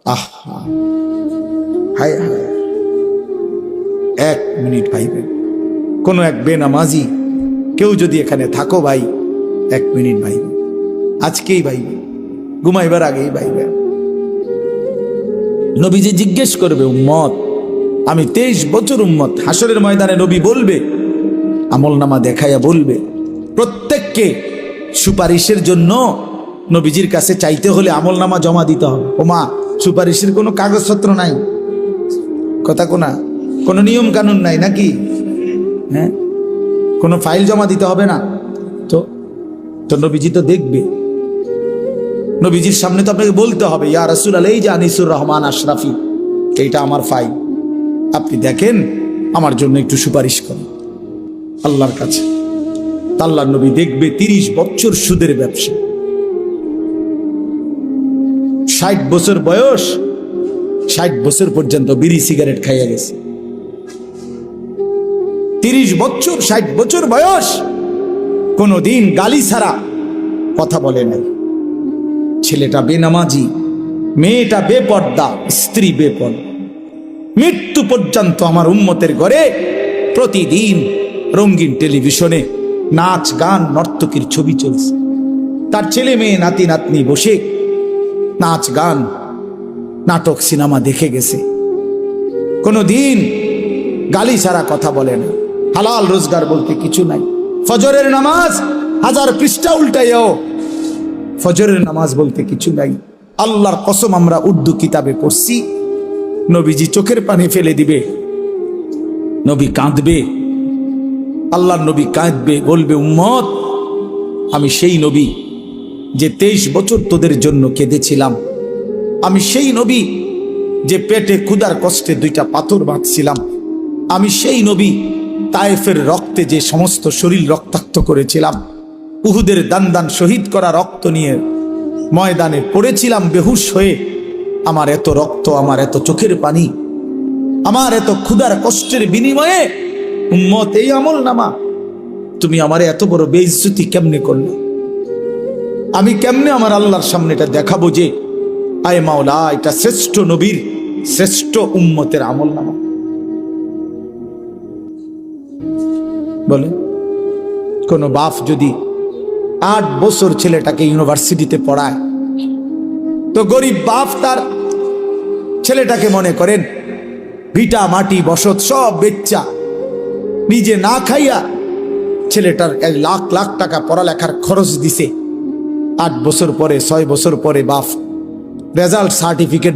আহা, হায় হায়, 1 মিনিট ভাইবেন। কোনো এক বেনামাজি কেউ যদি এখানে থাকো ভাই, 1 মিনিট ভাইবেন, আজকেই ভাইবেন, ঘুমাইবার আগেই ভাইবেন। নবীজি জিজ্ঞেস করবে, উম্মত, আমি 23 বছর উম্মত, হাসরের ময়দানে নবী বলবে, আমলনামা দেখাইয়া বলবে, প্রত্যেককে সুপারিশের জন্য নবীজির কাছে চাইতে হলে আমলনামা জমা দিতে হবে। ওমা, সুপারিশের কোনো কাগজপত্র নাই, কথা কোনা, কোনো নিয়ম কানুন নাই নাকি? হ্যাঁ, কোনো ফাইল জমা দিতে হবে না তো? তো নবীজি তো দেখবে, নবীজির সামনে তো আপনাকে বলতে হবে, ইয়া রাসূলুল্লাহ, এই যে আনিসুর রহমান আশরাফি, এইটা আমার ফাইল, আপনি দেখেন, আমার জন্য একটু সুপারিশ করেন আল্লাহর কাছে। আল্লাহর নবী দেখবে 30 বছর সুদের ব্যবসা, 60 বছর বয়স, 60 বছর পর্যন্ত বিড়ি সিগারেট খাইয়া গেছে। 30 বছর, 60 বছর বয়স, কোনদিন গালি ছাড়া কথা বলে নাই। ছেলেটা বেনামাজি, মেয়েটা বেপর্দা, স্ত্রী বেপর্দা। মৃত্যু পর্যন্ত আমার উম্মতের ঘরে প্রতিদিন রঙিন টেলিভিশনে নাচ গান নর্তকীর ছবি চলছে। তার ছেলে মেয়ে নাতি নাতনি বসে নাচ গান নাটক সিনেমা দেখে গেছে। কোনদিন গালি ছাড়া কথা বলে না। হালাল রোজগার বলতে কিছু নাই। ফজরের নামাজ 1000 পৃষ্ঠা উল্টাইও, ফজরের নামাজ বলতে কিছু নাই। আল্লাহর কসম, আমরা উর্দু কিতাবে পড়ছি, নবীজি চোখের পানি ফেলে দিবে, নবী কাঁদবে, আল্লাহর নবী কাঁদবে, বলবে, উম্মত, আমি সেই নবী যে 23 বছর তোদের জন্য কেঁদেছিলাম। আমি সেই নবী যে পেটে ক্ষুধার কষ্টে 2টা পাথর বাঁধছিলাম। আমি সেই নবী তায়েফের রক্তে যে সমস্ত শরীর রক্তাক্ত করেছিলাম। উহুদের দান শহীদ করা রক্ত নিয়ে ময়দানে পড়েছিলাম বেহুশ হয়ে। আমার এত রক্ত, আমার এত চোখের পানি, আমার এত ক্ষুধার কষ্টের বিনিময়ে উম্মত, এই আমলনামা, তুমি আমার এত বড় বেইজ্জতি কেমনে করলে? আমি কেমনে আমার আল্লাহর সামনে এটা দেখাবো যে, আয় মাওলা, এটা শ্রেষ্ঠ নবীর, শ্রেষ্ঠ উম্মতের আমলনামা? বলে, কোন বাপ যদি 8 বছর ছেলেটাকে ইউনিভার্সিটিতে পড়ায়, তো গরিব বাপ তার ছেলেটাকে মনে করেন ভিটা মাটি বসত সব বেচ্চা, নিজে না খাইয়া ছেলেটার 1 লাখ লাখ টাকা পড়ালেখার খরচ দিছে। 8 বছর পরে, 6 বছর পরে বাপ রেজাল্ট সার্টিফিকেট